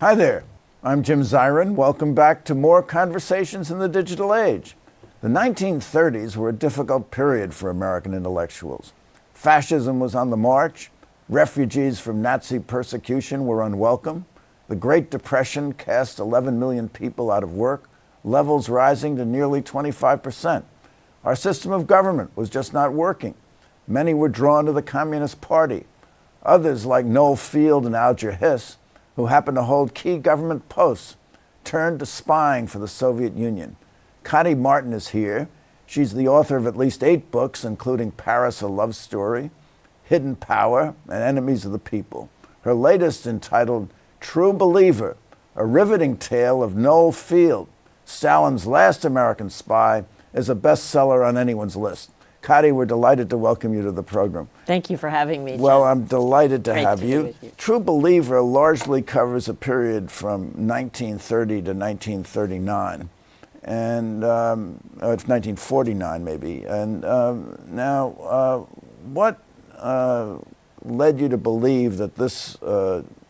Hi there, I'm Jim Zirin. Welcome back to more Conversations in the Digital Age. The 1930s were a difficult period for American intellectuals. Fascism was on the march, refugees from Nazi persecution were unwelcome, the Great Depression cast 11 million people out of work, levels rising to nearly 25%. Our system of government was just not working. Many were drawn to the Communist Party. Others, like Noel Field and Alger Hiss, who happened to hold key government posts, turned to spying for the Soviet Union. Kati Marton is here. She's the author of at least 8 books, including Paris, a Love Story, Hidden Power, and Enemies of the People. Her latest, entitled True Believer, a riveting tale of Noel Field, Stalin's last American spy, is a bestseller on anyone's list. Kati, we're delighted to welcome you to the program. Thank you for having me, Jim. Well, I'm delighted to have you. Be with you. True Believer largely covers a period from 1930 to 1939. And it's 1949 maybe. And what led you to believe that this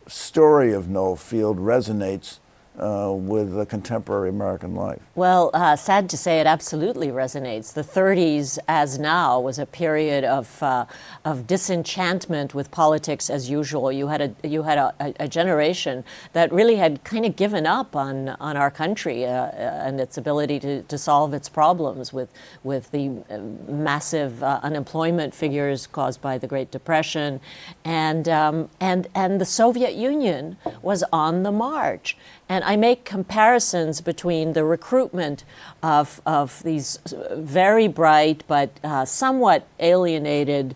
story of Noel Field resonates with contemporary American life? Well, sad to say, it absolutely resonates. The 30s, as now, was a period of disenchantment with politics as usual. You had a generation that really had kind of given up on our country and its ability to solve its problems with the massive unemployment figures caused by the Great Depression, and the Soviet Union was on the march. And I make comparisons between the recruitment of these very bright but somewhat alienated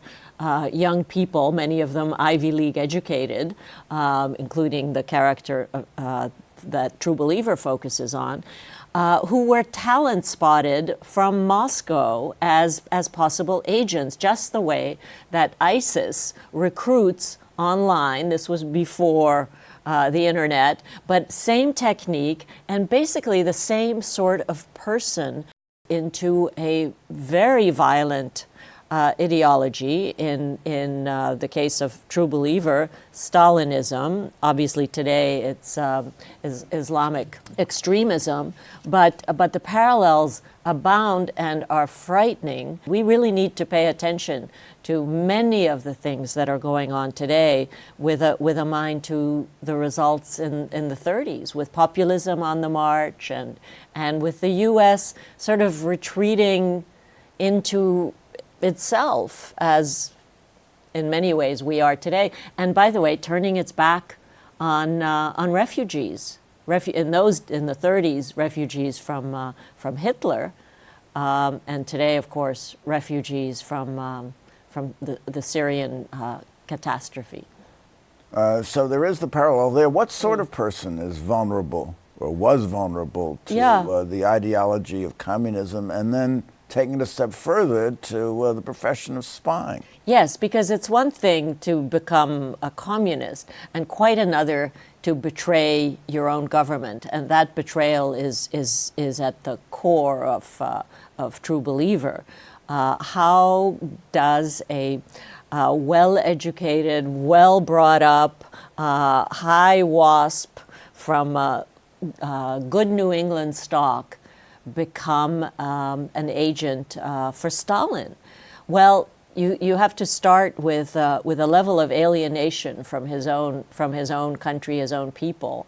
young people, many of them Ivy League educated, including the character that True Believer focuses on, who were talent spotted from Moscow as possible agents, just the way that ISIS recruits online. This was before the internet, but same technique and basically the same sort of person into a very violent ideology. In the case of True Believer, Stalinism. Obviously today it's Islamic extremism, but the parallels abound and are frightening. We really need to pay attention to many of the things that are going on today with a mind to the results in the 30s, with populism on the march and with the U.S. sort of retreating into itself, as in many ways we are today. And by the way, turning its back on refugees. In the 30s, refugees from Hitler, and today, of course, refugees from the Syrian catastrophe. So there is the parallel there. What sort of person is vulnerable or was vulnerable to the ideology of communism, and then taking it a step further to the profession of spying? Yes, because it's one thing to become a communist and quite another to betray your own government, and that betrayal is at the core of True Believer. How does a well-educated, well-brought-up, high WASP from good New England stock become an agent for Stalin? Well, you have to start with a level of alienation from his own country, his own people,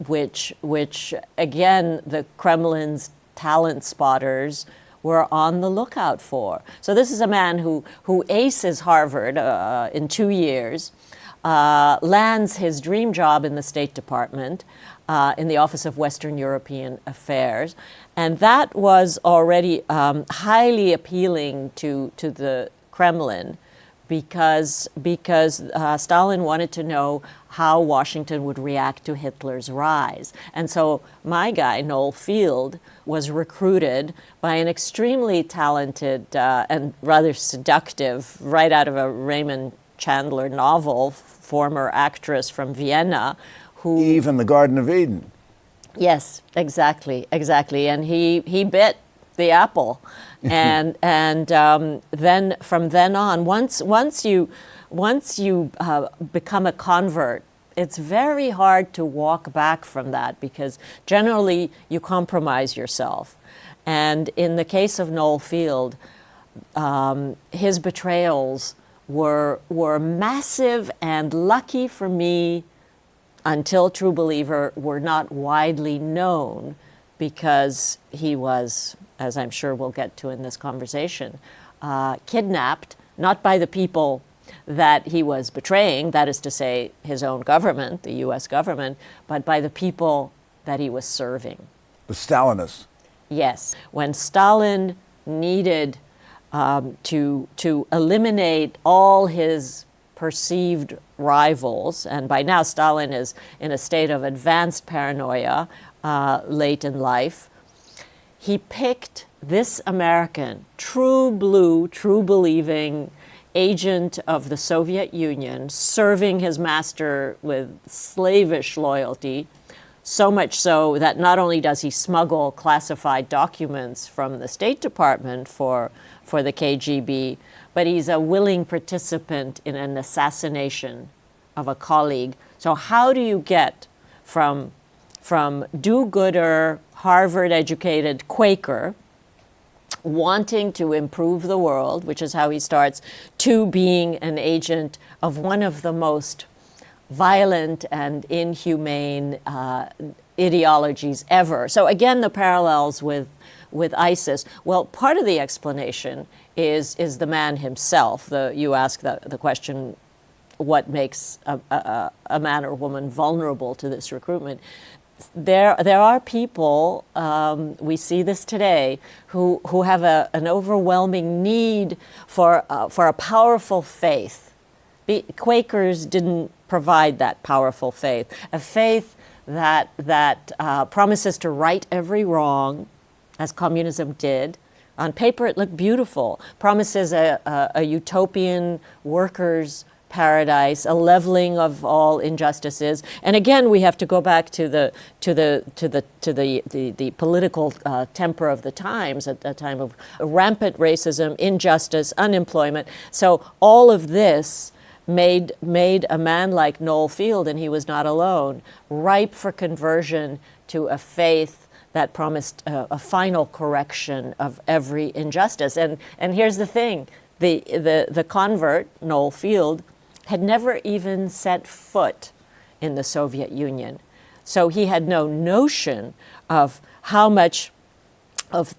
which again the Kremlin's talent spotters were on the lookout for. So this is a man who aces Harvard in 2 years, lands his dream job in the State Department, in the Office of Western European Affairs, and that was already highly appealing to the Kremlin, because Stalin wanted to know how Washington would react to Hitler's rise. And so my guy, Noel Field, was recruited by an extremely talented and rather seductive, right out of a Raymond Chandler novel, former actress from Vienna, who... Eve in the Garden of Eden. Yes, exactly. And he bit the apple, and then from then on, once you become a convert it's very hard to walk back from that because generally you compromise yourself. And in the case of Noel Field, his betrayals were massive, and lucky for me, until True Believer, were not widely known because he was, as I'm sure we'll get to in this conversation, kidnapped, not by the people that he was betraying, that is to say his own government, the U.S. government, but by the people that he was serving. The Stalinists. Yes. When Stalin needed to eliminate all his perceived rivals, and by now Stalin is in a state of advanced paranoia late in life, he picked this American, true blue, true believing agent of the Soviet Union, serving his master with slavish loyalty, so much so that not only does he smuggle classified documents from the State Department for the KGB, but he's a willing participant in an assassination of a colleague. So how do you get from do-gooder, Harvard-educated Quaker wanting to improve the world, which is how he starts, to being an agent of one of the most violent and inhumane ideologies ever? So again, the parallels with ISIS. Well, part of the explanation is the man himself. You ask the question, what makes a man or woman vulnerable to this recruitment? There are people, we see this today, who have an overwhelming need for a powerful faith. Quakers didn't provide that powerful faith, a faith that promises to right every wrong, as communism did. On paper, it looked beautiful. Promises a utopian workers' paradise, a leveling of all injustices. And again, we have to go back to the political temper of the times, at a time of rampant racism, injustice, unemployment. So all of this made a man like Noel Field, and he was not alone, ripe for conversion to a faith that promised a final correction of every injustice. And here's the thing, the convert, Noel Field, had never even set foot in the Soviet Union. So he had no notion of how much of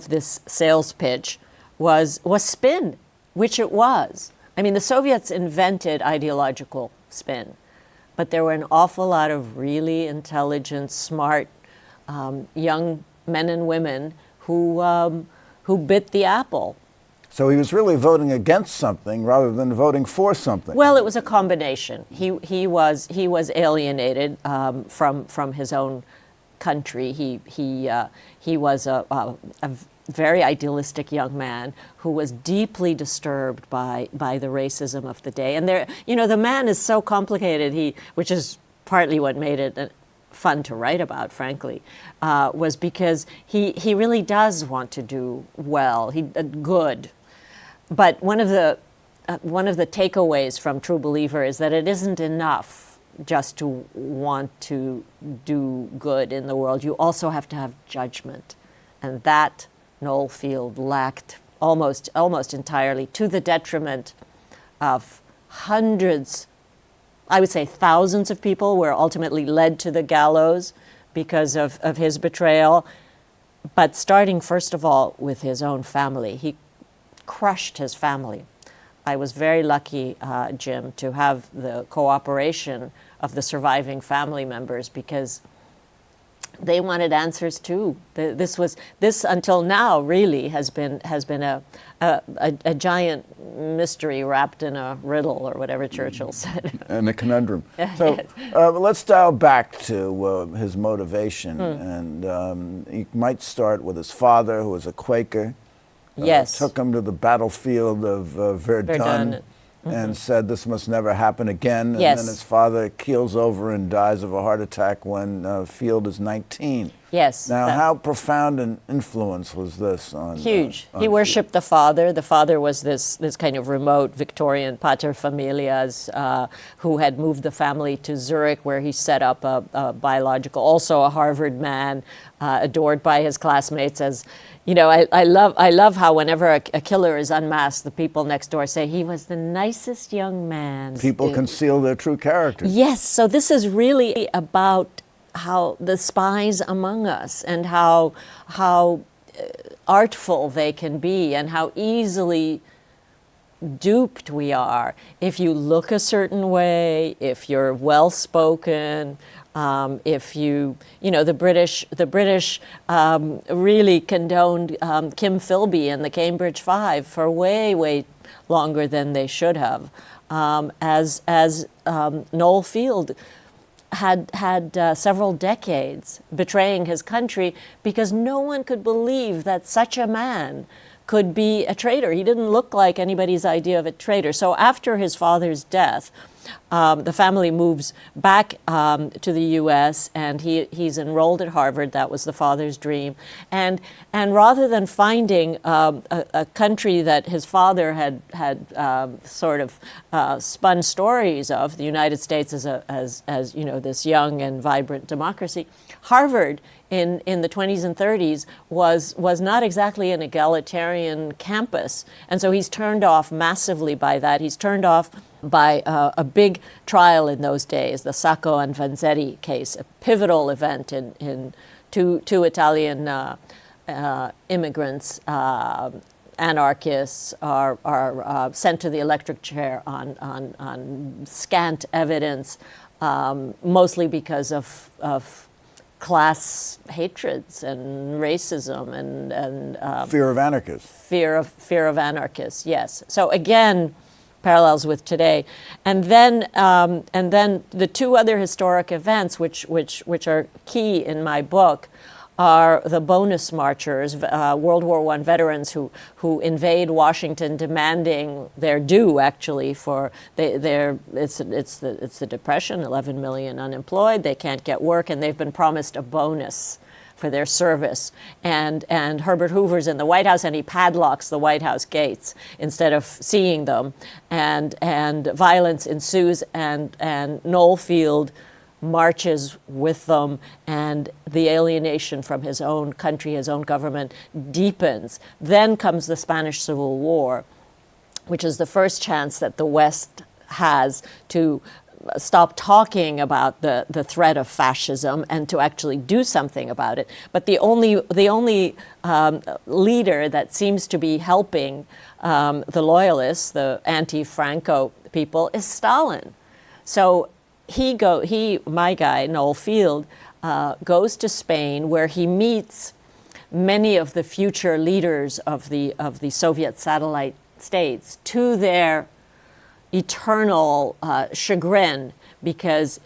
this sales pitch was spin, which it was. I mean, the Soviets invented ideological spin, but there were an awful lot of really intelligent, smart young men and women who bit the apple. So he was really voting against something rather than voting for something. Well, it was a combination. He was alienated from his own country. He was a very idealistic young man who was deeply disturbed by the racism of the day. And the man is so complicated. Which is partly what made it fun to write about, frankly, was because he really does want to do well, good. But one of the takeaways from True Believer is that it isn't enough just to want to do good in the world. You also have to have judgment, and that Noel Field lacked almost entirely, to the detriment of hundreds, I would say thousands of people were ultimately led to the gallows because of his betrayal. But starting first of all with his own family, he crushed his family. I was very lucky, Jim, to have the cooperation of the surviving family members because they wanted answers too. This until now really has been a giant mystery wrapped in a riddle, or whatever Churchill said. And a conundrum. So let's dial back to his motivation, and you might start with his father, who was a Quaker. Yes. Took him to the battlefield of Verdun. And said this must never happen again. Yes. And then his father keels over and dies of a heart attack when Field is 19. Yes. Now, how profound an influence was this on? Huge. On He worshipped the father. The father was this kind of remote Victorian paterfamilias who had moved the family to Zurich, where he set up a biological, also a Harvard man, adored by his classmates. As you know, I love how whenever a killer is unmasked, the people next door say he was the nicest young man. People conceal their true characters. Yes. So this is really about how the spies among us and how artful they can be and how easily duped we are if you look a certain way, if you're well spoken, if you know the British really condoned Kim Philby and the Cambridge Five for way longer than they should have, as Noel Field had several decades betraying his country because no one could believe that such a man could be a traitor. He didn't look like anybody's idea of a traitor. So after his father's death, the family moves back to the U.S. and he's enrolled at Harvard. That was the father's dream. And rather than finding a country that his father had sort of spun stories of, the United States as you know, this young and vibrant democracy, Harvard in the 20s and 30s was not exactly an egalitarian campus. And so he's turned off massively by that. He's turned off by a big trial in those days, the Sacco and Vanzetti case, a pivotal event in two Italian immigrants, anarchists, are sent to the electric chair on scant evidence, mostly because of class hatreds and racism and fear of anarchists. Fear of anarchists. Yes. So again, parallels with today, and then the two other historic events, which are key in my book, are the bonus marchers, World War I veterans who invade Washington demanding their due. Actually, for it's the Depression, 11 million unemployed, they can't get work, and they've been promised a bonus for their service. And Herbert Hoover's in the White House, and he padlocks the White House gates instead of seeing them, and violence ensues, and Noel Field marches with them, and the alienation from his own country, his own government, deepens. Then comes the Spanish Civil War, which is the first chance that the West has to stop talking about the threat of fascism and to actually do something about it. But the only leader that seems to be helping the loyalists, the anti-Franco people, is Stalin. So my guy, Noel Field, goes to Spain, where he meets many of the future leaders of the Soviet satellite states, to their eternal chagrin, because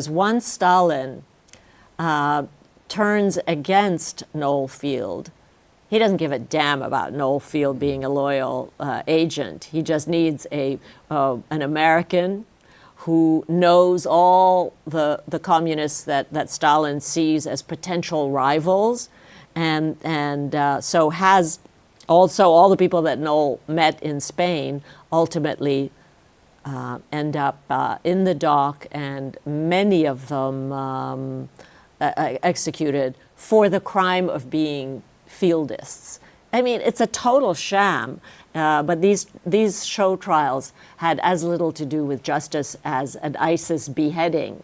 once Stalin turns against Noel Field, he doesn't give a damn about Noel Field being a loyal agent. He just needs an American who knows all the communists that Stalin sees as potential rivals, and so has also all the people that Noel met in Spain ultimately end up in the dock, and many of them executed for the crime of being Fieldists. I mean, it's a total sham, but these show trials had as little to do with justice as an ISIS beheading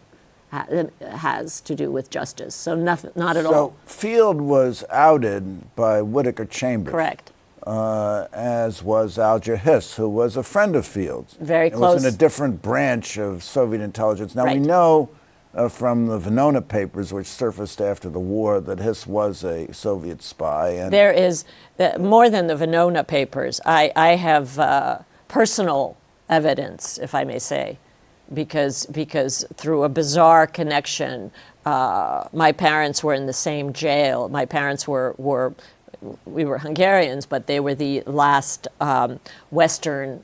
has to do with justice. So not at all. So Field was outed by Whittaker Chambers. Correct. As was Alger Hiss, who was a friend of Field's. Very it close. was in a different branch of Soviet intelligence. Now, Right. we know from the Venona papers, which surfaced after the war, that Hiss was a Soviet spy. And There is more than the Venona papers. I have personal evidence, if I may say, because through a bizarre connection, my parents were in the same jail. My parents we were Hungarians, but they were the last Western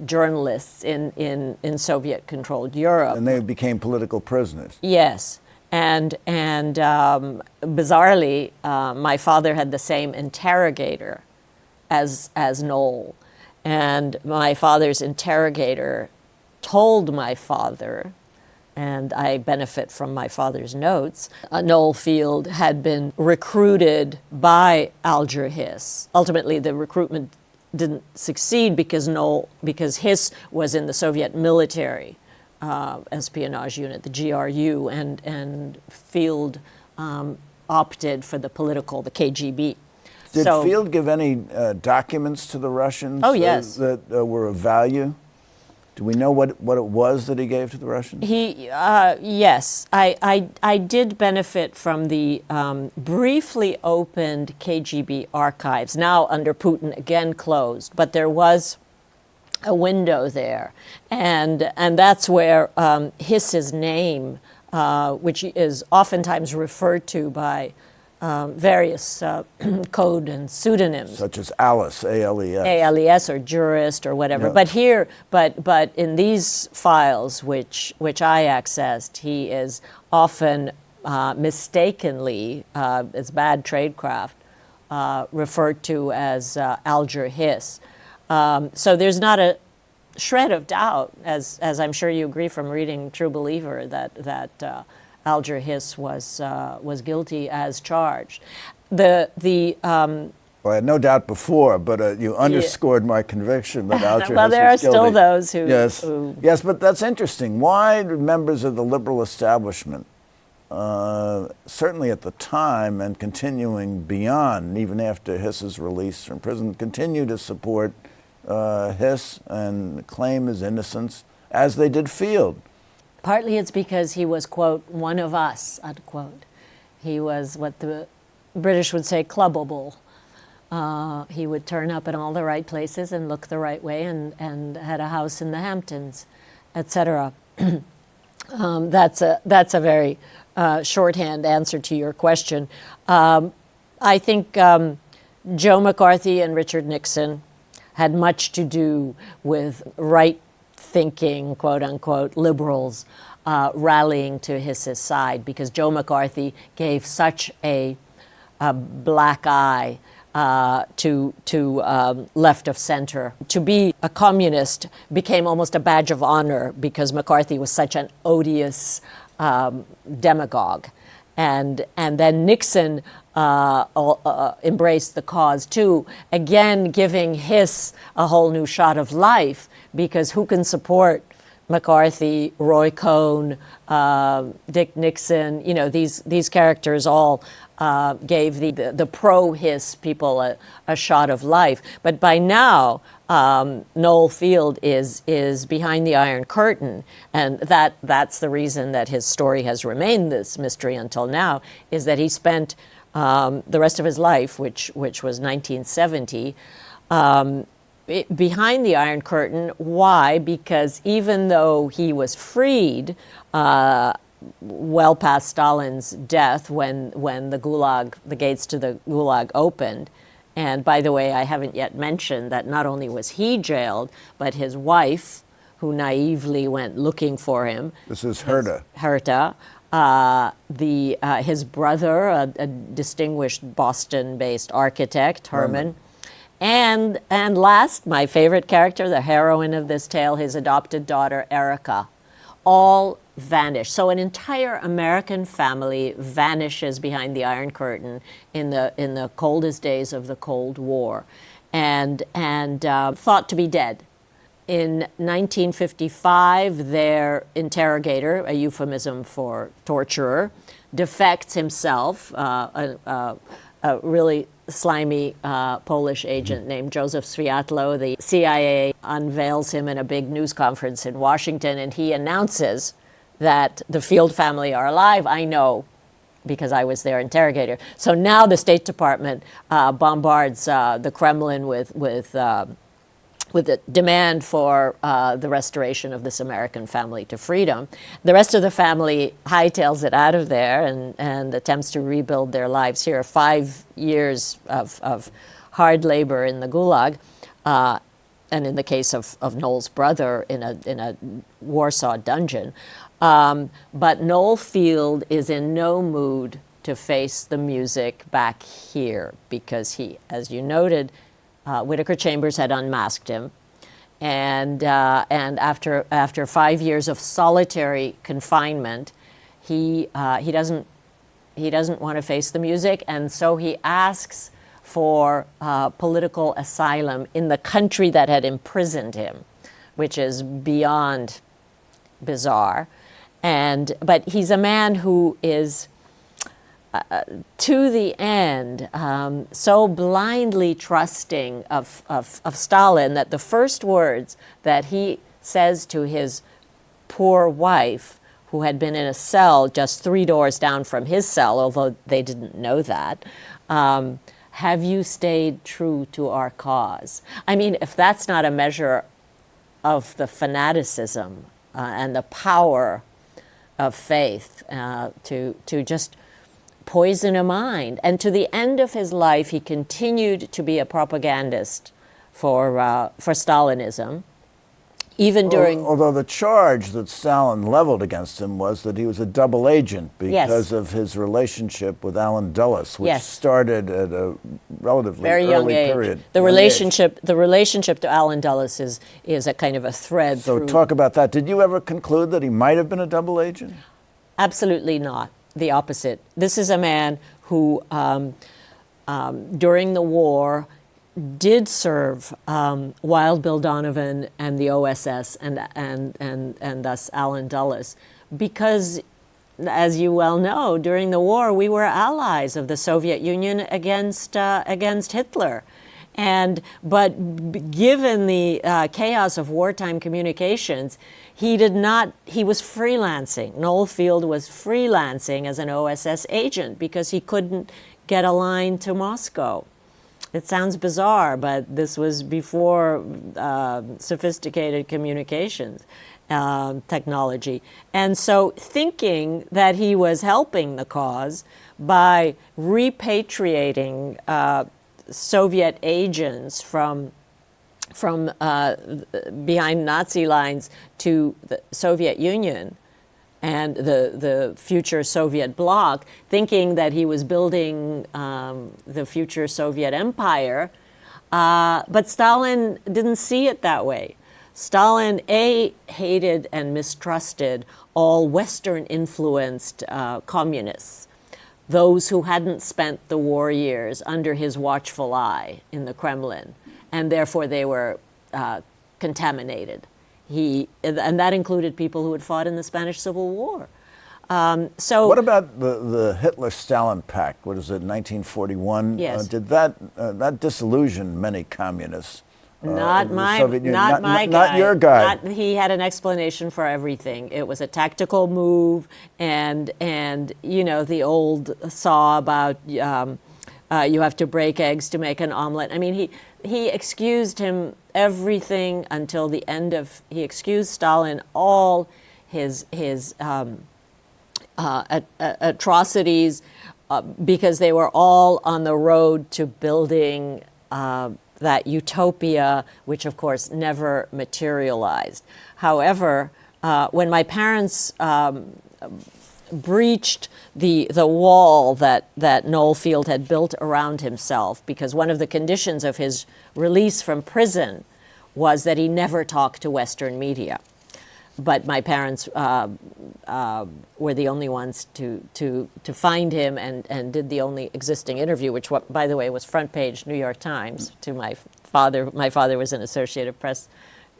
journalists in Soviet-controlled Europe. and they became political prisoners. Yes. And bizarrely, my father had the same interrogator as Noel. And my father's interrogator told my father, and I benefit from my father's notes, Noel Field had been recruited by Alger Hiss. Ultimately, the recruitment didn't succeed because Hiss was in the Soviet military espionage unit, the GRU, and Field opted for the KGB. Did Field give any documents to the Russians yes. that were of value? Do we know what it was that he gave to the Russians? Yes. I did benefit from the briefly opened KGB archives, now under Putin again closed, but there was a window there. And that's where Hiss's name, which is oftentimes referred to by various code and pseudonyms, such as Alice, A-L-E-S. A-L-E-S or jurist or whatever. Yep. But in these files, which I accessed, he is often mistakenly, as bad tradecraft, referred to as Alger Hiss. So there's not a shred of doubt, as I'm sure you agree from reading True Believer, that Alger Hiss was guilty as charged. Well, I had no doubt before, but you underscored my conviction that Alger Hiss was guilty. Well, there are still those who... Yes, but that's interesting. Why did members of the liberal establishment, certainly at the time and continuing beyond, even after Hiss's release from prison, continue to support Hiss and claim his innocence, as they did Field? Partly it's because he was, quote, one of us, unquote. He was what the British would say, clubbable. He would turn up in all the right places and look the right way and had a house in the Hamptons, etc. That's a very shorthand answer to your question. I think Joe McCarthy and Richard Nixon had much to do with right-thinking, quote-unquote, liberals rallying to Hiss's side, because Joe McCarthy gave such a black eye to left of center. To be a communist became almost a badge of honor because McCarthy was such an odious demagogue. And then Nixon embraced the cause too, again giving Hiss a whole new shot of life, because who can support McCarthy, Roy Cohn, Dick Nixon? You know, these characters all gave the pro-Hiss people a shot of life. But by now, Noel Field is behind the Iron Curtain, and that's the reason that his story has remained this mystery until now, is that he spent the rest of his life, which was 1970, behind the Iron Curtain. Why? Because even though he was freed well past Stalin's death, when the gates to the Gulag opened, and by the way, I haven't yet mentioned that not only was he jailed, but his wife, who naively went looking for him. This is Herta. His brother, a distinguished Boston-based architect, Herman. And last, my favorite character, the heroine of this tale, his adopted daughter, Erica, all vanished. So an entire American family vanishes behind the Iron Curtain in the coldest days of the Cold War, and thought to be dead. In 1955, their interrogator, a euphemism for torturer, defects himself, a really slimy Polish agent named Joseph Swiatło. The CIA unveils him in a big news conference in Washington, and he announces that the Field family are alive. I know, because I was their interrogator. So now the State Department bombards the Kremlin with a demand for the restoration of this American family to freedom. The rest of the family hightails it out of there and attempts to rebuild their lives here. 5 years of hard labor in the Gulag, and in the case of Noel's brother, in a Warsaw dungeon. But Noel Field is in no mood to face the music back here because he, as you noted, Whittaker Chambers had unmasked him. And after 5 years of solitary confinement, he doesn't want to face the music, and so he asks for political asylum in the country that had imprisoned him, which is beyond bizarre. But he's a man who is, to the end, so blindly trusting of Stalin that the first words that he says to his poor wife, who had been in a cell just 3 doors down from his cell, although they didn't know that, have you stayed true to our cause? I mean, if that's not a measure of the fanaticism and the power of faith to just poison a mind. And to the end of his life, he continued to be a propagandist for Stalinism, even during... Although the charge that Stalin leveled against him was that he was a double agent because of his relationship with Allen Dulles, which started at a relatively very early young age. period. The relationship to Allen Dulles is a kind of a thread So through... talk about that. Did you ever conclude that he might have been a double agent? Absolutely not. The opposite. This is a man who, during the war, did serve Wild Bill Donovan and the OSS and thus Allen Dulles, because, as you well know, during the war we were allies of the Soviet Union against Hitler. But given the chaos of wartime communications, he was freelancing. Noel Field was freelancing as an OSS agent because he couldn't get a line to Moscow. It sounds bizarre, but this was before sophisticated communications technology. And so thinking that he was helping the cause by repatriating Soviet agents from behind Nazi lines to the Soviet Union and the future Soviet bloc, thinking that he was building the future Soviet empire. But Stalin didn't see it that way. Stalin, hated and mistrusted all Western-influenced communists, those who hadn't spent the war years under his watchful eye in the Kremlin, and therefore they were contaminated. And that included people who had fought in the Spanish Civil War. So, what about the Hitler-Stalin Pact? What is it, 1941? Yes. Did that disillusion many communists? Not my guy. Not your guy. He had an explanation for everything. It was a tactical move, and the old saw about you have to break eggs to make an omelet. I mean, he excused him everything until the end of. He excused Stalin all his atrocities because they were all on the road to building that utopia, which of course never materialized. However, when my parents breached the wall that Noel Field had built around himself, because one of the conditions of his release from prison was that he never talked to Western media. But my parents were the only ones to find him and did the only existing interview, which, by the way, was front page New York Times to my father. My father was an Associated Press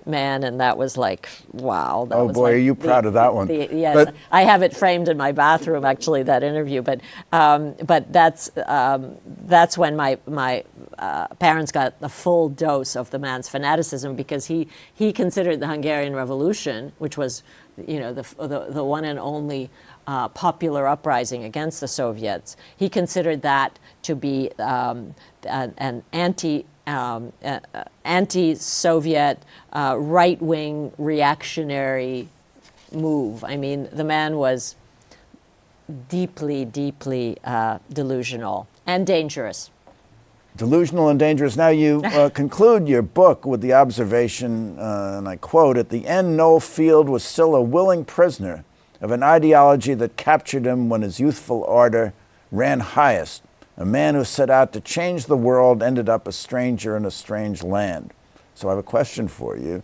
man, and that was like, wow. That oh, was boy, like are you proud of that one? Yes, but I have it framed in my bathroom, actually, that interview. But that's when my parents got the full dose of the man's fanaticism, because he considered the Hungarian Revolution, which was, the one and only popular uprising against the Soviets. He considered that to be an anti-Soviet, right-wing reactionary move. I mean, the man was deeply, deeply delusional and dangerous. Delusional and dangerous. Now you conclude your book with the observation, and I quote, "At the end, Noel Field was still a willing prisoner of an ideology that captured him when his youthful ardor ran highest. A man who set out to change the world ended up a stranger in a strange land. So I have a question for you.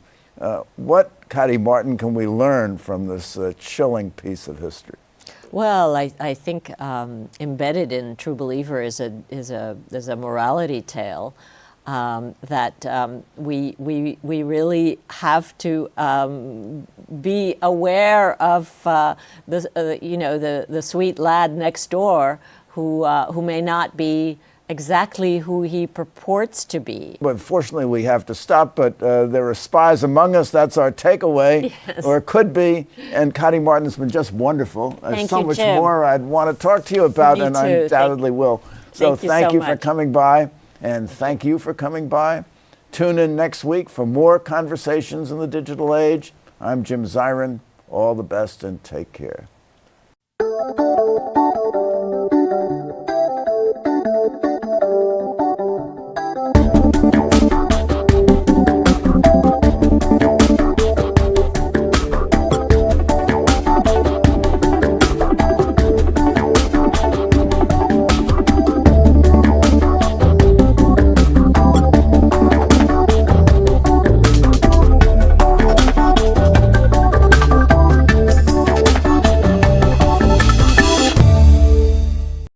What, Kati Marton, can we learn from this chilling piece of history? Well, I think embedded in True Believer is a morality tale that we really have to be aware of the sweet lad next door who may not be exactly who he purports to be. But fortunately, we have to stop, but there are spies among us. That's our takeaway, yes. Or it could be. And Kati Marton, has been just wonderful. There's so much Jim. more I'd want to talk to you about, Me and too. I undoubtedly will. So thank you for much. coming by, and thank you for coming by. Tune in next week for more conversations in the digital age. I'm Jim Zirin. All the best and take care.